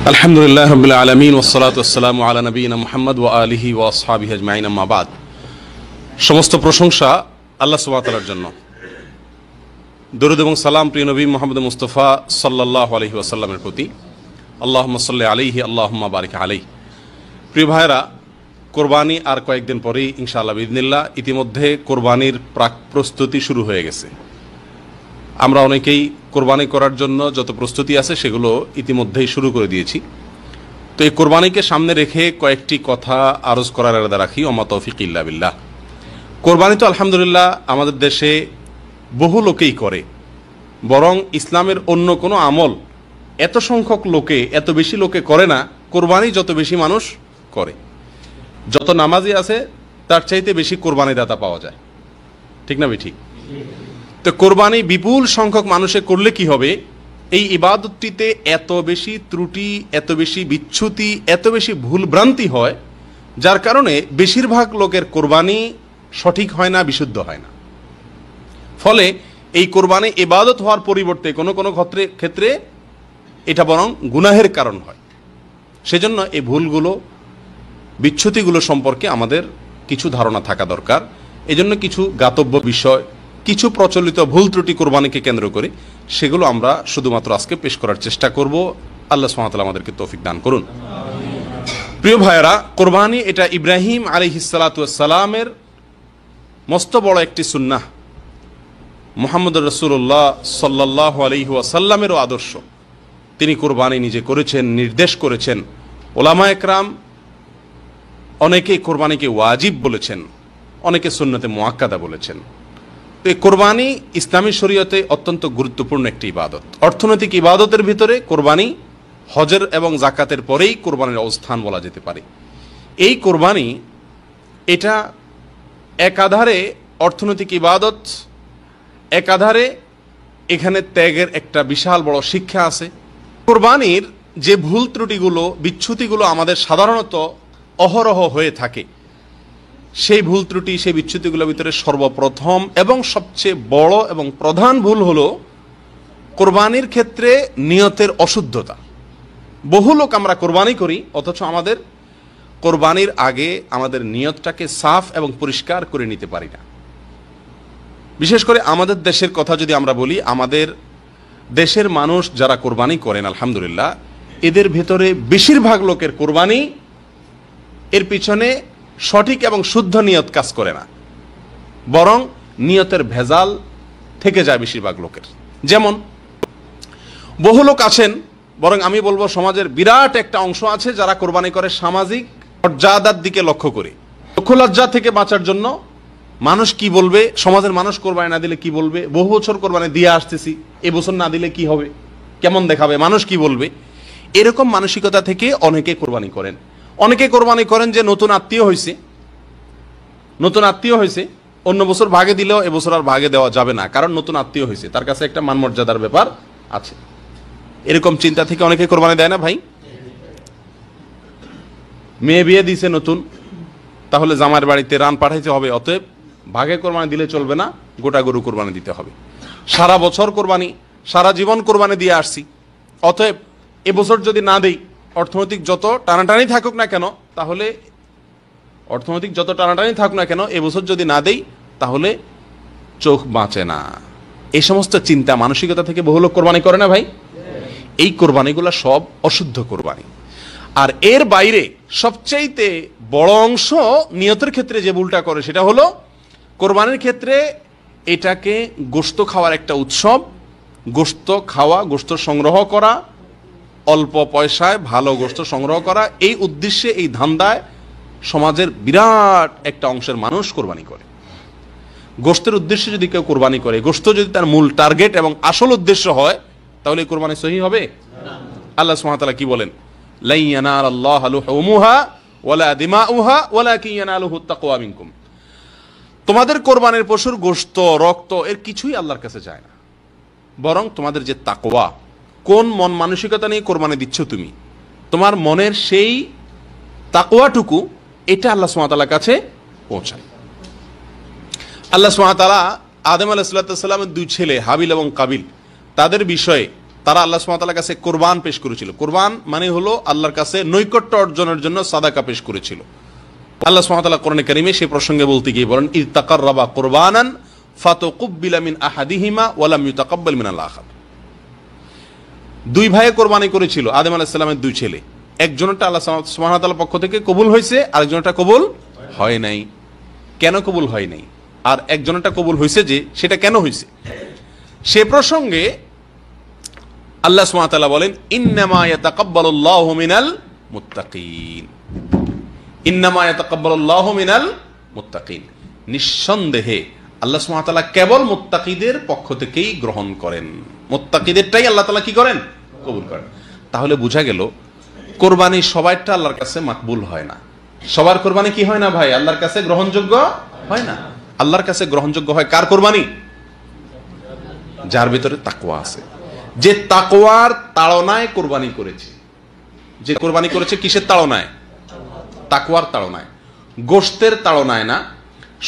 আলহামদুলিল্লাহ রাব্বিল আলামিন ওয়াসসালাতু ওয়াসসালামু আলা নবিয়িনা মুহাম্মদ ওয়া আলিহি ওয়া আসহাবিহি আজমাইন, আম্মা বাদ। সমস্ত প্রশংসা আল্লাহ সুবহানাহু ওয়া তাআলার জন্য। দরুদ এবং সালাম প্রিয় নবী মুহাম্মদ মুস্তাফা সাল্লাল্লাহু আলাইহি ওয়াসাল্লামের প্রতি। আল্লাহুম্মা সাল্লি আলাইহি আল্লাহুম্মা বারিক আলাইহি। প্রিয় ভাইরা, কোরবানি আর কয়েকদিন পরেই ইনশাআল্লাহ বিইذনিল্লাহ। ইতিমধ্যে কোরবানির প্রাক প্রস্তুতি শুরু হয়ে গেছে। আমরা অনেকেই কোরবানি করার জন্য যত প্রস্তুতি আছে সেগুলো ইতিমধ্যেই শুরু করে দিয়েছি। তো এই কোরবানিকে সামনে রেখে কয়েকটি কথা আরজ করার ইরাদা রাখি। ওমা তৌফিক ইল্লা বিল্লাহ। কোরবানি তো আলহামদুলিল্লাহ আমাদের দেশে বহু লোকেই করে, বরং ইসলামের অন্য কোনো আমল এত সংখ্যক লোকে, এত বেশি লোকে করে না, কোরবানি যত বেশি মানুষ করে। যত নামাজি আছে তার চাইতে বেশি কোরবানি দাতা পাওয়া যায়, ঠিক না ঠিক? তো কোরবানি বিপুল সংখ্যক মানুষে করলে কি হবে, এই ইবাদতটিতে এত বেশি ত্রুটি, এত বেশি বিচ্যুতি, এত বেশি ভুলভ্রান্তি হয়, যার কারণে বেশিরভাগ লোকের কোরবানি সঠিক হয় না, বিশুদ্ধ হয় না। ফলে এই কোরবানি ইবাদত হওয়ার পরিবর্তে কোনো কোনো ক্ষেত্রে এটা বরং গুনাহের কারণ হয়। সেজন্য এই ভুলগুলো, বিচ্যুতিগুলো সম্পর্কে আমাদের কিছু ধারণা থাকা দরকার। এজন্য কিছু জ্ঞাতব্য বিষয়, কিছু প্রচলিত ভুল ত্রুটি কোরবানিকে কেন্দ্র করে, সেগুলো আমরা শুধুমাত্র আজকে পেশ করার চেষ্টা করব। আল্লাহ সুবহানাহু ওয়া তাআলা আমাদেরকে তৌফিক দান করুন। প্রিয় ভাইয়েরা, কোরবানি এটা ইব্রাহিম আলাইহিস সালাতু ওয়াস সালামের মস্ত বড় একটি সুন্নাহ। মুহাম্মদুর রাসূলুল্লাহ সাল্লাল্লাহু আলাইহি ওয়াসাল্লামেরও আদর্শ। তিনি কোরবানি নিজে করেছেন, নির্দেশ করেছেন। ওলামায়ে কেরাম অনেকেই কোরবানিকে ওয়াজিব বলেছেন, অনেকে সুন্নতে মুআক্কাদা বলেছেন। তো এই কোরবানি ইসলামী শরীয়তে অত্যন্ত গুরুত্বপূর্ণ একটি ইবাদত। অর্থনৈতিক ইবাদতের ভিতরে কোরবানি হজের এবং যাকাতের পরেই কোরবানির অবস্থান বলা যেতে পারে। এই কোরবানি এটা একাধারে অর্থনৈতিক ইবাদত, একাধারে এখানে ত্যাগের একটা বিশাল বড় শিক্ষা আছে। কোরবানির যে ভুল ত্রুটিগুলো, বিচ্যুতিগুলো আমাদের সাধারণত অহরহ হয়ে থাকে, সেই ভুল ত্রুটি, সেই বিচ্যুতিগুলোর ভিতরে সর্বপ্রথম এবং সবচেয়ে বড় এবং প্রধান ভুল হলো কোরবানির ক্ষেত্রে নিয়তের অশুদ্ধতা। বহু লোক আমরা কোরবানি করি, অথচ আমাদের কোরবানির আগে আমাদের নিয়তটাকে সাফ এবং পরিষ্কার করে নিতে পারি না। বিশেষ করে আমাদের দেশের কথা যদি আমরা বলি, আমাদের দেশের মানুষ যারা কোরবানি করেন আলহামদুলিল্লাহ, এদের ভেতরে বেশিরভাগ লোকের কোরবানি এর পিছনে সঠিক এবং শুদ্ধ নিয়ত কাজ করে না, বরং নিয়তের ভেজাল থেকে যায় বেশিরভাগ লোকের। যেমন বহু লোক আছেন, বরং আমি বলবো সমাজের বিরাট একটা অংশ আছে যারা কোরবানি করে সামাজিক মর্যাদার দিকে লক্ষ্য করে, লজ্জা থেকে বাঁচার জন্য। মানুষ কি বলবে, সমাজের মানুষ কোরবানি না দিলে কি বলবে, বহু বছর কোরবানি দিয়ে আসতেছি, এবছর না দিলে কি হবে, কেমন দেখাবে, মানুষ কি বলবে, এরকম মানসিকতা থেকে অনেকে কোরবানি করেন। অনেকে কোরবানি করেন যে নতুন আত্মীয় হয়েছে, অন্য বছর ভাগে দিলেও এবছর আর ভাগে দেওয়া যাবে না, কারণ নতুন আত্মীয় হয়েছে, তার কাছে একটা মান মর্যাদার ব্যাপার আছে। এরকম চিন্তা থেকে অনেকে কোরবানি দেয় না ভাই। মেয়ে বিয়ে দিয়েছে নতুন, তাহলে জামাইয়ের বাড়িতে রান পাঠাইতে হবে, অতএব ভাগে কোরবানি দিলে চলবে না, গোটা গরু কোরবানি দিতে হবে। সারা বছর কোরবানি, সারা জীবন কোরবানি দিয়ে আসছি, অতএব এবছর যদি না দেই, অর্থনৈতিক যত টানাটানি থাকুক না কেন, এবছর যদি না দেই তাহলে চোখ বাঁচে না। এই সমস্ত চিন্তা মানসিকতা থেকে বহু লোক কোরবানি করে না ভাই। এই কোরবানিগুলো সব অশুদ্ধ কোরবানি। আর এর বাইরে সবচাইতে বড় অংশ নিয়তের ক্ষেত্রে যে ভুলটা করে, সেটা হলো কোরবানির ক্ষেত্রে এটাকে গোশত খাওয়ার একটা উৎসব, গোশত খাওয়া, গোশত সংগ্রহ করা, অল্প পয়সায় ভালো গোশত সংগ্রহ করা, এই উদ্দেশ্যে, এই ধান্দায় সমাজের বিরাট একটা অংশের মানুষ কোরবানি করে। গোশতের উদ্দেশ্যে যদি কেউ কোরবানি করে, গোশত যদি তার মূল টার্গেট এবং আসল উদ্দেশ্য হয়, তাহলে কোরবানি সহি হবে? আল্লাহ সুবহানাহু ওয়া তাআলা কি বলেন? লা ইয়ানালাল্লাহু লুহুমুহা ওয়ালা দিমাউহা ওয়ালাকিন ইয়ানালুহুত তাকওয়া মিনকুম। তোমাদের কোরবানির পশুর গোশত, রক্ত এর কিছুই আল্লাহর কাছে যায় না, বরং তোমাদের যে তাকওয়া, কোন মন মানসিকতা নিয়ে কোরবানি দিচ্ছ তুমি, তোমার মনের সেই তাকওয়াটুকু, এটা আল্লাহ সুবহানাহু ওয়া তাআলার কাছে পৌঁছায়। আল্লাহ সুবহানাহু ওয়া তাআলা আদম আলাইহিস সালামের দুই ছেলে হাবিল এবং কাবিল, তাদের বিষয়ে তারা আল্লাহ সুবহানাহু ওয়া তাআলার কাছে কোরবান পেশ করেছিল। কোরবান মানে হলো আল্লাহর কাছে নৈকট্য অর্জনের জন্য সাদাকা পেশ করেছিল। আল্লাহ সুবহানাহু ওয়া তাআলা কোরআনে কারীমে সেই প্রসঙ্গে বলতে গিয়ে বলেন, ইয তাকাররাবা কুরবানান ফাতুকুব্বিলা মিন আহাদিহিমা ওয়া লাম ইউতাকাব্বাল মিনাল আখার। দুই ভাইয়ে কোরবানি করেছিল, আদম আলাইহিস সালামের দুই ছেলে। একজনটা আল্লাহ সুবহানাহু ওয়া তাআলার পক্ষ থেকে কবুল হয়েছে, আরেকজনটা কবুল হয় নাই। কেন কবুল হয় নাই আর একজনটা কবুল হয়েছে, যে সেটা কেন হয়েছে সে প্রসঙ্গে আল্লাহ সুবহানাহু ওয়া তাআলা বলেন, ইন্নামা ইয়াতাকাব্বালুল্লাহু মিনাল মুত্তাকিন। ইন্নামা ইয়াতাকাব্বালুল্লাহু মিনাল মুত্তাকিন, নিঃসন্দেহে আল্লাহ সুবহানাহু ওয়া তাআলা কেবল মুত্তাকিদের পক্ষ থেকেই গ্রহণ করেন। মুত্তাকিদেরটাই আল্লাহ তাআলা কি করেন? কবুল করেন। তাহলে বোঝা গেল কোরবানি সবাইটা আল্লাহর কাছে মাকবুল হয় না। সবার কোরবানি কি হয় না ভাই? আল্লাহর কাছে গ্রহণযোগ্য হয় না। আল্লাহর কাছে গ্রহণযোগ্য হয় কার কোরবানি? যার ভিতরে তাকওয়া আছে, যে তাকওয়ার তাড়নায় কোরবানি করেছে। যে কোরবানি করেছে কিসের তাড়নায়? তাকওয়ার তাড়নায়, গোশতের তাড়নায় না,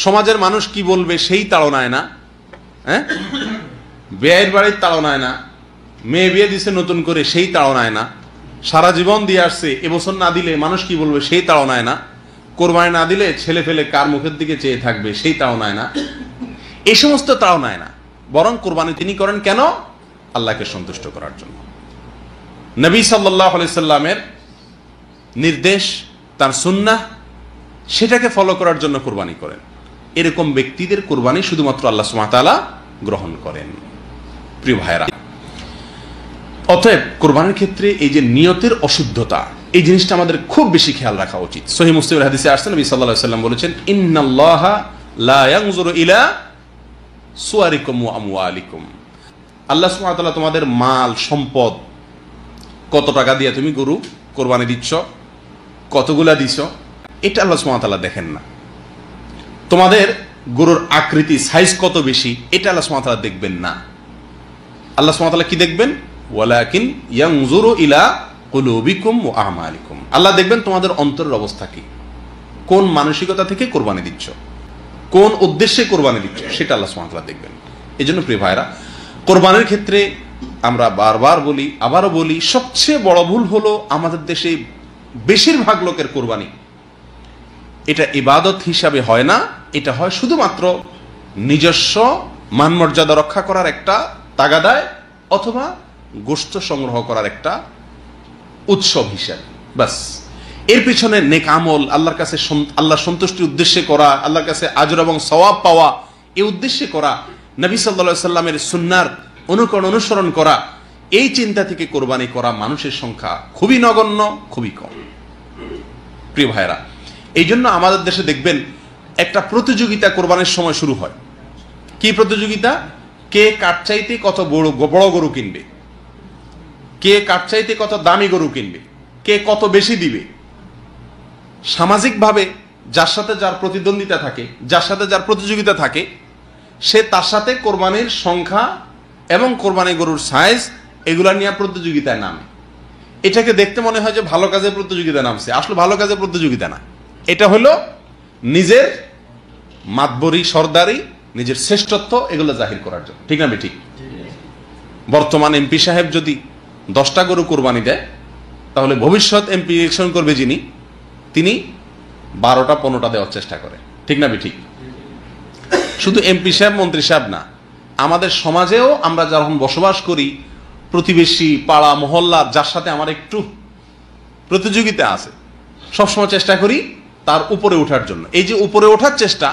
সমাজের মানুষ কি বলবে সেই তাড়নায় না, হ্যাঁ, বিয়ের বাড়ির তাড়নায় না, মেয়ে বিয়ে দিছে নতুন করে সেই তাড়নায় না, সারা জীবন দিয়ে আসছে এবছর না দিলে মানুষ কি বলবে সেই তাড়নায় না, কোরবানি না দিলে ছেলে ফেলে কার মুখের দিকে চেয়ে থাকবে সেই তাড়নায় না, এই সমস্ত তাড়নায় না। বরং কোরবানি তিনি করেন কেন? আল্লাহকে সন্তুষ্ট করার জন্য। নবী সাল্লাল্লাহু আলাইহি সাল্লামের নির্দেশ, তার সুন্নাহ, সেটাকে ফলো করার জন্য কোরবানি করেন। এরকম ব্যক্তিদের কোরবানি শুধুমাত্র আল্লাহ সুবহানাহু ওয়া তাআলা গ্রহণ করেন। প্রিয় ভাইরা, অতএব কোরবানির ক্ষেত্রে এই যে নিয়তের অশুদ্ধতা, এই জিনিসটা আমাদের খুব বেশি খেয়াল রাখা উচিত। সহিহ মুসলিমের হাদিসে আসছে, নবী সাল্লাল্লাহু আলাইহি সাল্লাম বলেছেন, ইন্নাল্লাহা লা ইয়ানজুরু ইলা সুওয়ারিকুম ওয়া আমওয়ালিকুম। আল্লাহ সুবহানাহু ওয়া তাআলা তোমাদের মাল সম্পদ, কত টাকা দিয়ে তুমি গরু কোরবানি দিচ্ছ, কতগুলা দিছ, এটা আল্লাহ সুবহানাহু ওয়া তাআলা দেখেন না। তোমাদের গরুর আকৃতি, সাইজ কত বেশি, এটা আল্লাহ সুবহানাহু ওয়া তাআলা দেখবেন না। আল্লাহ সুবহানাহু ওয়া তাআলা কি দেখবেন? ওয়ালাকিন ইয়ানজুরু ইলা কুলুবিকুম ওয়া আমালিকুম। আল্লাহ দেখবেন তোমাদের অন্তরের অবস্থা কি, কোন মানসিকতা থেকে কোরবানি দিচ্ছ, কোন উদ্দেশ্যে কোরবানি দিচ্ছ, সেটা আল্লাহ সুবহানাহু ওয়া তাআলা দেখবেন। এজন্য প্রিয় ভাইরা, কোরবানির ক্ষেত্রে আমরা বারবার বলি, আবারও বলি, সবচেয়ে বড় ভুল হলো আমাদের দেশে বেশিরভাগ লোকের কোরবানি এটা ইবাদত হিসাবে হয় না, এটা হয় শুধুমাত্র নিজস্ব মানমর্যাদা রক্ষা করার একটা তাগাদায় অথবা গোশত সংগ্রহ করার একটা উৎসব হিসাবে, বাস। এর পিছনে নেক আমল, আল্লাহর কাছে আল্লাহর সন্তুষ্টির উদ্দেশ্যে করা, আল্লাহর কাছে আজর এবং সওয়াব পাওয়া, এই উদ্দেশ্যে করা, নবী সাল্লাল্লাহু আলাইহি সাল্লামের সুন্নাহর অনুকরণ অনুসরণ করা, এই চিন্তা থেকে কোরবানি করা মানুষের সংখ্যা খুবই নগণ্য, খুবই কম। প্রিয় ভাইরা, এই জন্য আমাদের দেশে দেখবেন একটা প্রতিযোগিতা কোরবানির সময় শুরু হয়। কি প্রতিযোগিতা? কে কার চাইতে কত বড় গরু কিনবে, কে কার চাইতে কত দামি গরু কিনবে, কে কত বেশি দিবে। সামাজিকভাবে যার সাথে যার প্রতিদ্বন্দ্বিতা থাকে, যার সাথে যার প্রতিযোগিতা থাকে, সে তার সাথে কোরবানির সংখ্যা এবং কোরবানি গরুর সাইজ এগুলা নিয়ে প্রতিযোগিতায় নামে। এটাকে দেখতে মনে হয় যে ভালো কাজে প্রতিযোগিতা নামছে, আসলে ভালো কাজে প্রতিযোগিতা না। এটা হলো নিজের মাতবরি, সরদারি, নিজের শ্রেষ্ঠত্ব এগুলো জাহির করার জন্য, ঠিক না ঠিক? বর্তমান এমপি সাহেব যদি 10টা গরু কোরবানি দেয়, তাহলে ভবিষ্যৎ এমপি ইলেকশন করবে যিনি, তিনি 12টা 15টা দেওয়ার চেষ্টা করে, ঠিক না ঠিক? শুধু এমপি সাহেব, মন্ত্রী সাহেব না, আমাদের সমাজেও আমরা যখন বসবাস করি, প্রতিবেশী, পাড়া, মহল্লা, যার সাথে আমার একটু প্রতিযোগিতা আছে, সবসময় চেষ্টা করি তার উপরে ওঠার জন্য। এই যে উপরে ওঠার চেষ্টা,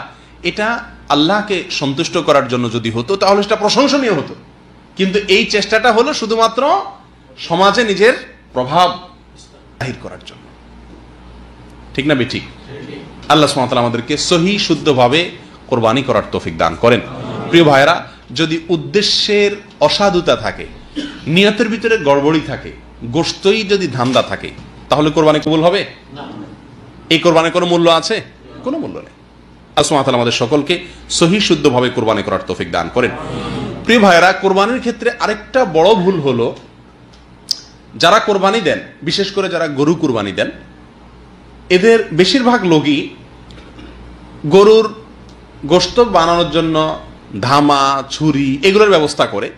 এটা আল্লাহকে সন্তুষ্ট করার জন্য যদি হতো তাহলে সেটা প্রশংসনীয় হতো। কিন্তু এই চেষ্টাটা হলো শুধুমাত্র সমাজে নিজের প্রভাব জাহির করার জন্য, ঠিক না ঠিক? আল্লাহ সুবহানাহু ওয়া তাআলা আমাদেরকে সহি শুদ্ধভাবে কোরবানি করার তৌফিক দান করেন। প্রিয় ভাইরা, যদি উদ্দেশ্যের অসাধুতা থাকে, নিয়তের ভিতরে গড়বড়ি থাকে, গোশতই যদি ধান্দা থাকে, তাহলে কোরবানি কবুল হবে না। এই কোরবানির কোনো মূল্য আছে? কোনো মূল্য নেই। আল্লাহ সুবহানাহু ওয়া তাআলা আমাদের সকলকে সহি শুদ্ধভাবে কোরবানি করার তৌফিক দান করেন। প্রিয় ভাইরা, কোরবানির ক্ষেত্রে আরেকটা বড় ভুল হলো, যারা কোরবানি দেন, বিশেষ করে যারা গরু কোরবানি দেন, এদের বেশিরভাগ লোকই গরুর গোশত বানানোর জন্য ধামা, ছুরি এগুলোর ব্যবস্থা করে,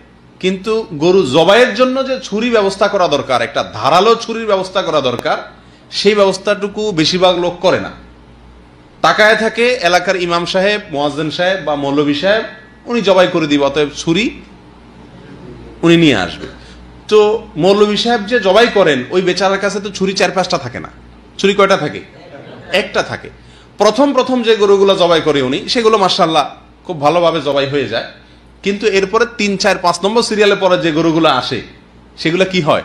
কিন্তু গরু জবাইয়ের জন্য যে ছুরি ব্যবস্থা করা দরকার, একটা ধারালো ছুরির ব্যবস্থা করা দরকার, সেই ব্যবস্থাটুকু বেশিরভাগ লোক করে না। তাকায় থাকে এলাকার ইমাম সাহেব, মুয়াজ্জিন সাহেব বা মৌলভী সাহেব, উনি জবাই করে দিবে, অতএব ছুরি উনি নিয়ে আসবে। তো মৌলভী সাহেব যে জবাই করেন, ওই বেচারার কাছে তো ছুরি 4-5টা থাকে না। ছুরি কয়টা থাকে? একটা থাকে। প্রথম প্রথম যে গরুগুলো জবাই করে উনি, সেগুলো মাশাআল্লাহ খুব ভালোভাবে জবাই হয়ে যায়। কিন্তু এরপরে 3, 4, 5 নম্বর সিরিয়ালে পরে যে গরুগুলো আসে, সেগুলো কি হয়?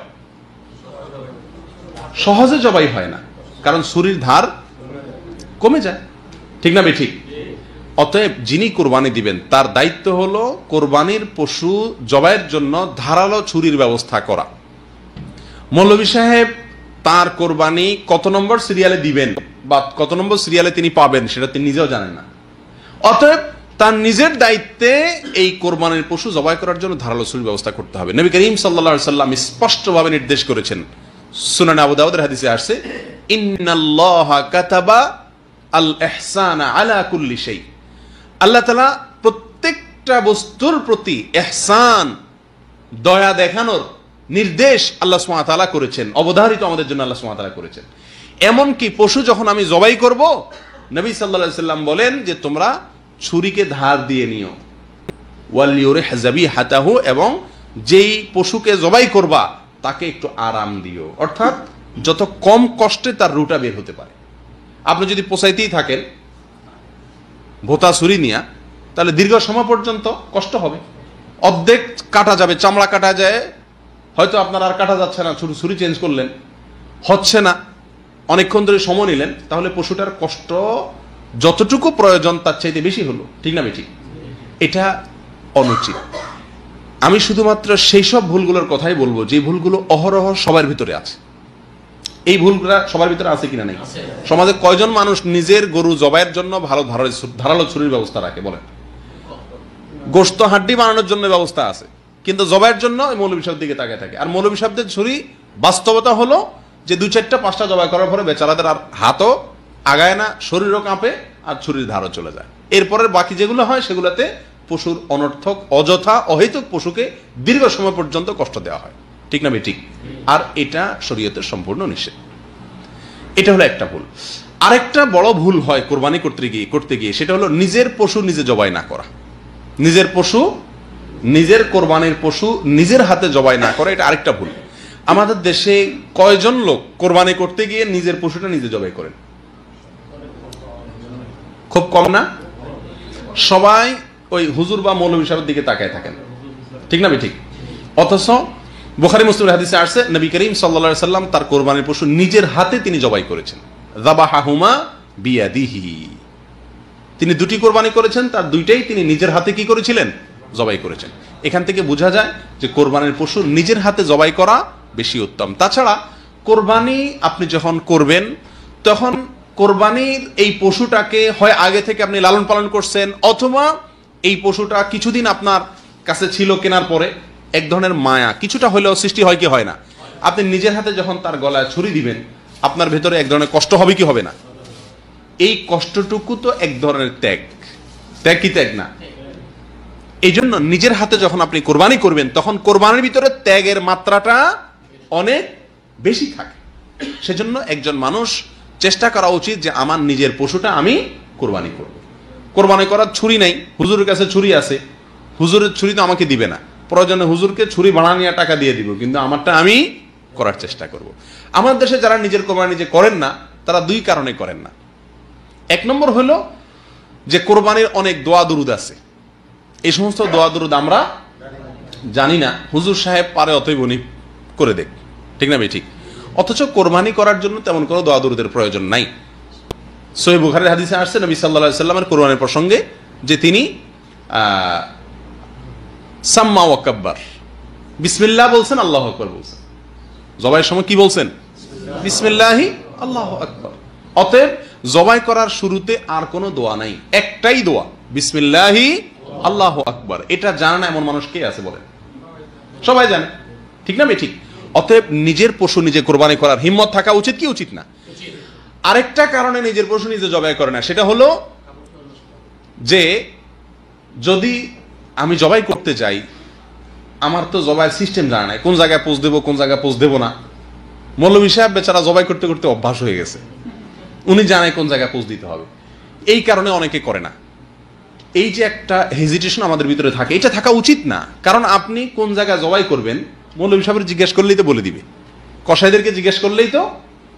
সহজে জবাই হয় না, কারণ ছুরির ধার কমে যায়। ঠিক না ঠিক? অতএব যিনি কোরবানি দিবেন তার দায়িত্ব হলো কোরবানির পশু জবাইয়ের জন্য ধারালো ছুরির ব্যবস্থা করা। মৌলভী সাহেব তার কোরবানি কত নম্বর সিরিয়ালে দিবেন বা কত নম্বর সিরিয়ালে তিনি পাবেন, সেটা তিনি নিজেও জানেন না। অতএব তার নিজের দায়িত্বে এই কোরবানির পশু জবাই করার জন্য ধারালো ছুরির ব্যবস্থা করতে হবে। নবী করিম সাল্লাল্লাহু আলাইহি সাল্লাম স্পষ্টভাবে নির্দেশ করেছেন, সুনান আবু দাউদের হাদিসে আসছে, ইন্নাল্লাহা কাতাবা আল ইহসানা আলা কুল্লি শাই। আল্লাহ তাআলা প্রত্যেকটা বস্তুর প্রতি ইহসান, দয়া দেখানোর নির্দেশ আল্লাহ সুবহানাহু ওয়া তাআলা করেছেন, অবধারিত আমাদের জন্য আল্লাহ সুবহানাহু ওয়া তাআলা করেছেন। এমনকি পশু যখন আমি জবাই করব, নবী সাল্লাল্লাহু আলাইহি সাল্লাম বলেন যে তোমরা ছুরিকে ধার দিয়ে নিও, ওয়াল ইউরিহ যাবিহাতাহু, এবং যেই পশুকে জবাই করবা তাকে একটু আরাম দিও, অর্থাৎ যত কম কষ্টে তার রুটা বের হতে পারে। আপনি যদি পোষাইতেই থাকেন ভোতা ছুরি নিয়ে, তাহলে দীর্ঘ সময় পর্যন্ত কষ্ট হবে। অর্ধেক কাটা যাবে, চামড়া কাটা যায়, হয়তো আপনার আর কাটা যাচ্ছে না, ছুরি চেঞ্জ করলেন, হচ্ছে না, অনেকক্ষণ ধরে সময় নিলেন, তাহলে পশুটার কষ্ট যতটুকু প্রয়োজন তার চাইতে বেশি হলো। ঠিক না ঠিক? এটা অনুচিত। আমি শুধুমাত্র সেই সব ভুলগুলোর কথাই বলবো যে ভুলগুলো অহরহ সবার ভিতরে আছে। এই ভুলগুলো সবার ভিতরে আছে কিনা নাই? সমাজে কয়জন মানুষ নিজের গরু জবাইয়ের জন্য ভালো ধারালো ছুরির ব্যবস্থা রাখে? বলেন। গোশত হাড্ডি বানানোর জন্য ব্যবস্থা আছে, কিন্তু জবাইয়ের জন্য মৌলভী সাহেবের দিকে তাকিয়ে থাকে। আর মৌলভী সাহেবদের ছুরি বাস্তবতা হলো যে 2, 4টা 5টা জবাই করার পরে বেচারাদের আর হাতও আগায় না, শরীরও কাঁপে, আর ছুরির ধারও চলে যায়। এরপরের বাকি যেগুলো হয় সেগুলোতে পশুর অনর্থক, অযথা, অহেতুক পশুকে দীর্ঘ সময় পর্যন্ত কষ্ট দেওয়া হয়। ঠিক না ঠিক? আর এটা শরীয়তের সম্পূর্ণ নিষেধ। এটা হলো একটা ভুল। আরেকটা বড় ভুল হয় কোরবানি করতে গিয়ে, সেটা হলো নিজের পশু নিজে জবাই না করা। নিজের পশু, নিজের কোরবানির পশু নিজের হাতে জবাই না করা, এটা আরেকটা ভুল। আমাদের দেশে কয়জন লোক কোরবানি করতে গিয়ে নিজের পশুটা নিজে জবাই করেন? খুব কম না? সবাই ওই হুজুর বা মৌলভী সাহেবের দিকে তাকায় থাকেন। ঠিক না ঠিক? অথচ বুখারী মুসলিমের হাদিসে আসছে, নবী করিম সাল্লাল্লাহু আলাইহি সাল্লাম তার কোরবানির পশু নিজের হাতে তিনি জবাই করেছেন। যাবাহাহুমা বিয়াদিহি। তিনি 2টি কোরবানি করেছেন, তার 2টাই তিনি নিজের হাতে কি করেছিলেন? জবাই করেছেন। এখান থেকে বোঝা যায় যে কোরবানির পশু নিজের হাতে জবাই করা বেশি উত্তম। তাছাড়া কোরবানি আপনি যখন করবেন, তখন কোরবানির এই পশুটাকে হয় আগে থেকে আপনি লালন পালন করছেন, অথবা এই পশুটা কিছুদিন আপনার কাছে ছিল, কেনার পরে এক ধরনের মায়া কিছুটা হলেও সৃষ্টি হয় কি হয় না? আপনি নিজের হাতে যখন তার গলায় ছুরি দিবেন, আপনার ভেতরে এক ধরনের কষ্ট হবে কি হবে না? এই কষ্টটুকু তো এক ধরনের ত্যাগ। ত্যাগ কি ত্যাগ না? এই জন্য নিজের হাতে যখন আপনি কোরবানি করবেন, তখন কোরবানির ভিতরে ত্যাগের মাত্রাটা অনেক বেশি থাকে। সেজন্য একজন মানুষ চেষ্টা করা উচিত যে আমার নিজের পশুটা আমি কোরবানি করব। কোরবানি করার ছুরি নাই, হুজুরের কাছে ছুরি আছে, হুজুরের ছুরি তো আমাকে দিবে না, প্রয়োজনে হুজুরকে ছুরি ভাড়া নিয়ে টাকা দিয়ে দিব, কিন্তু আমারটা আমি করার চেষ্টা করব। আমাদের দেশে যারা নিজের কোরবানি নিজে করেন না, তারা 2 কারণে করেন না। 1 নম্বর হলো যে কোরবানির অনেক দোয়া দুরুদ আছে, এই সমস্ত দোয়া দুরুদ আমরা জানি না, হুজুর সাহেব পারে অতএব উনি করে দেখ। ঠিক না ঠিক? অথচ কোরবানি করার জন্য তেমন কোনো দোয়া দুরুদের প্রয়োজন নাই। সহিহ বুখারীর হাদিসে আসছে নবী সাল্লাল্লাহু আলাইহি সাল্লামের কোরবানির প্রসঙ্গে যে তিনি সাম্মা ওয়া কাব্বার, বিসমিল্লাহ বলছেন, আল্লাহু আকবার বলছেন। জবাইয়ের সময় কি বলছেন? বিসমিল্লাহি আল্লাহু আকবার। অতএব জবাই করার শুরুতে আর কোনো দোয়া নাই, একটাই দোয়া, বিসমিল্লাহি আল্লাহু আকবার। এটা জানে না এমন মানুষ কে আছে বলেন? সবাই জানে। ঠিক না ঠিক? অতএব নিজের পশু নিজে কোরবানি করার হিম্মত থাকা উচিত কি উচিত না? আরেকটা কারণে নিজের পশু নিজে জবাই করে না, সেটা হলো যে যদি আমি জবাই করতে যাই, আমার তো জবাইয়ের সিস্টেম জানা নাই, কোন জায়গায় পোজ দেবো কোন জায়গায় পোজ দেবো না। মৌলভী সাহেব বেচারা জবাই করতে করতে অভ্যাস হয়ে গেছে, উনি জানে কোন জায়গায় পোজ দিতে হবে, এই কারণে অনেকে করে না। এই যে একটা হেজিটেশন আমাদের ভিতরে থাকে, এটা থাকা উচিত না। কারণ আপনি কোন জায়গায় জবাই করবেন মৌলভী সাহেবের জিজ্ঞেস করলেই তো বলে দিবে, কসাইদেরকে জিজ্ঞেস করলেই তো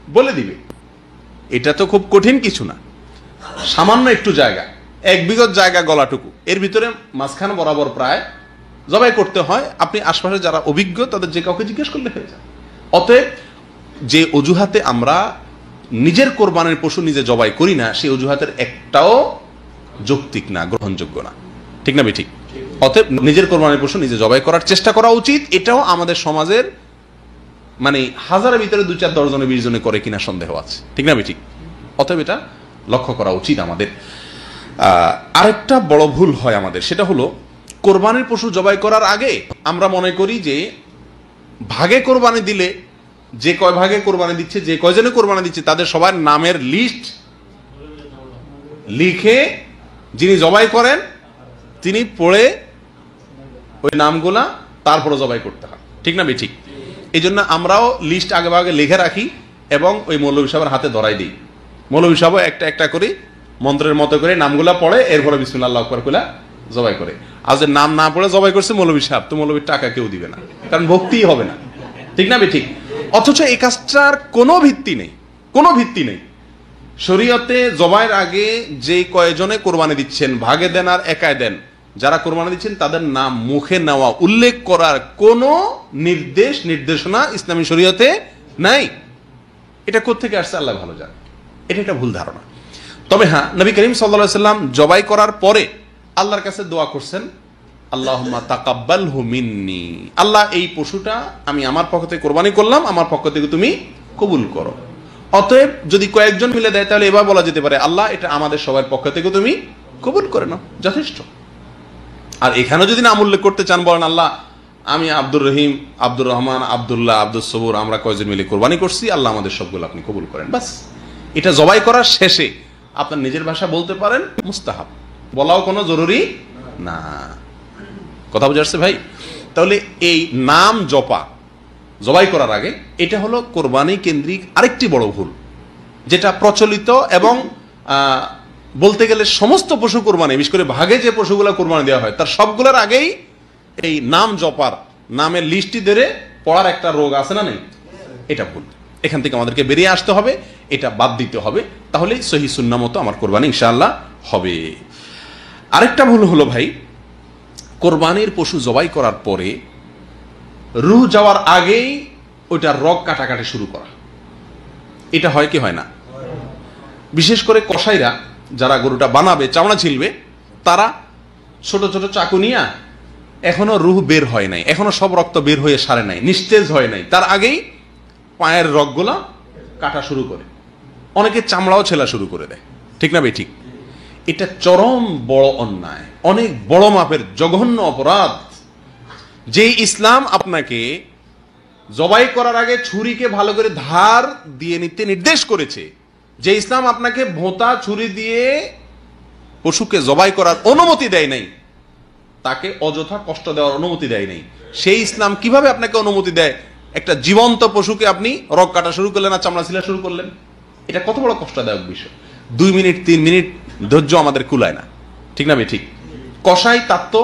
বলে দিবে। এটা তো খুব কঠিন কিছু না, সামান্য একটু জায়গা, 1 বিঘত জায়গা গলাটুকু, এর ভিতরে মাঝখানে বরাবর প্রায় জবাই করতে হয়। আপনি আশপাশে যারা অভিজ্ঞ তাদের যে কাউকে জিজ্ঞেস করলে হয়ে যায়। অতএব যে অজুহাতে আমরা নিজের কোরবানির পশু নিজে জবাই করি না, সেই অজুহাতের একটাও যৌক্তিক না, গ্রহণযোগ্য না। ঠিক না ঠিক? অতএব নিজের কোরবানির পশু নিজে জবাই করার চেষ্টা করা উচিত। এটাও আমাদের সমাজের মানে হাজারের ভিতরে 2-4 জনে 20 জনে করে কিনা সন্দেহ আছে। ঠিক না ঠিক? অতএব এটা লক্ষ্য করা উচিত আমাদের। আরেকটা বড় ভুল হয় আমাদের, সেটা হলো কোরবানির পশু জবাই করার আগে আমরা মনে করি যে ভাগে কোরবানি দিলে, যে কয় ভাগে কোরবানি দিচ্ছে, যে কয়জনে কোরবানি দিচ্ছে তাদের সবার নামের লিস্ট লিখে যিনি জবাই করেন তিনি পড়ে ওই নামগুলা তারপরে জবাই করতে হয়। ঠিক না ঠিক? এই জন্য আমরাও লিস্ট আগে ভাগে লিখে রাখি এবং ওই মৌলভী সাহেবের হাতে ধরাই দিই। মৌলভী সাহেব একটা একটা করে মন্ত্রের মতো করে নামগুলা পড়ে, এরপরে বিসমিল্লাহ আল্লাহু আকবার কইলা জবাই করে। আর যে নাম না পড়ে জবাই করছে মৌলভী সাহেব, তো মৌলভীর টাকা কেউ দিবে না, কারণ ভক্তিই হবে না। ঠিক না ঠিক? অথচ এই কাজটার কোনো ভিত্তি নেই, কোনো ভিত্তি নেই। শরীয়তে জবাইয়ের আগে যে কয়জনে কোরবানি দিচ্ছেন ভাগে দেন আর একাই দেন, যারা কোরবানি দিচ্ছেন তাদের নাম মুখে নেওয়া উল্লেখ করার কোনো নির্দেশনা ইসলামী শরীয়তে নাই। এটা কোত্থেকে আসছে আল্লাহ ভালো জানে, এটা একটা ভুল ধারণা। তবে হ্যাঁ, নবী করিম সাল্লাল্লাহু আলাইহি সাল্লাম জবাই করার পরে আল্লাহর কাছে দোয়া করছেন, আল্লাহুম্মা তাকাব্বালহু মিন্নি, আল্লাহ এই পশুটা আমি আমার পক্ষ থেকে কোরবানি করলাম, আমার পক্ষ থেকে তুমি কবুল করো। অতএব যদি কয়েকজন মিলে দেয় তাহলে এবার বলা যেতে পারে আল্লাহ এটা আমাদের সবার পক্ষ থেকে তুমি কবুল করে নাও, যথেষ্ট। আর এখানে যদি নাম উল্লেখ করতে চান বলেন আল্লাহ আমি আব্দুর রহিম, আব্দুর রহমান, আব্দুল্লাহ, আব্দুল সবুর, আমরা কয়জন মিলে কোরবানি করছি, আল্লাহ আমাদের সবগুলো আপনি কবুল করেন, বাস। এটা জবাই করার শেষে আপনার নিজের ভাষা বলতে পারেন, মুস্তাহাব, বলাও কোনো জরুরি না। কথা বুঝে আসছে ভাই? তাহলে এই নাম জপা জবাই করার আগে, এটা হলো কোরবানি কেন্দ্রিক আরেকটি বড় ভুল, যেটা প্রচলিত এবং বলতে গেলে সমস্ত পশু কোরবানি, বিশেষ করে ভাগে যে পশুগুলো কোরবানি দেওয়া হয় তার সবগুলোর আগেই এই নাম জপার, নামের লিস্টটি ধরে পড়ার একটা রোগ আছে না নেই? এটা ভুল। এখান থেকে আমাদেরকে বেরিয়ে আসতে হবে, এটা বাদ দিতে হবে, তাহলে সহি সুন্নাহ মতো আমার কোরবানি ইনশাআল্লাহ হবে। আরেকটা ভুল হলো ভাই, কোরবানির পশু জবাই করার পরে রুহ যাওয়ার আগেই ওইটার রগ কাটাকাটি শুরু করা। এটা হয় কি হয় না? বিশেষ করে কসাইরা যারা গরুটা বানাবে, চামড়া ছিলবে, তারা ছোট ছোট চাকু নিয়ে, এখনো রুহ বের হয় নাই, এখনো সব রক্ত বের হয়ে সারে নাই, নিস্তেজ হয় নাই, তার আগেই পায়ের রগগুলা কাটা শুরু করে, অনেকে চামড়াও ছেলা শুরু করে দেয়। ঠিক না ভাই ঠিক? এটা চরম বড় অন্যায়, অনেক বড় মাপের জঘন্য অপরাধ। যে ইসলাম আপনাকে জবাই করার আগে ছুরিকে ভালো করে ধার দিয়ে নিতে নির্দেশ করেছে, যে ইসলাম আপনাকে ভোঁতা ছুরি দিয়ে পশুকে জবাই করার অনুমতি দেয় নাই, তাকে অযথা কষ্ট দেওয়ার অনুমতি দেয় নাই, সেই ইসলাম কিভাবে আপনাকে অনুমতি দেয় একটা জীবন্ত পশুকে আপনি রগ কাটা শুরু করলেন আর চামড়া ছিলা শুরু করলেন? এটা কত বড় কষ্টদায়ক বিষয়। 2 মিনিট 3 মিনিট ধৈর্য আমাদের কুলায় না। ঠিক না ভাই ঠিক? কসাই তার তো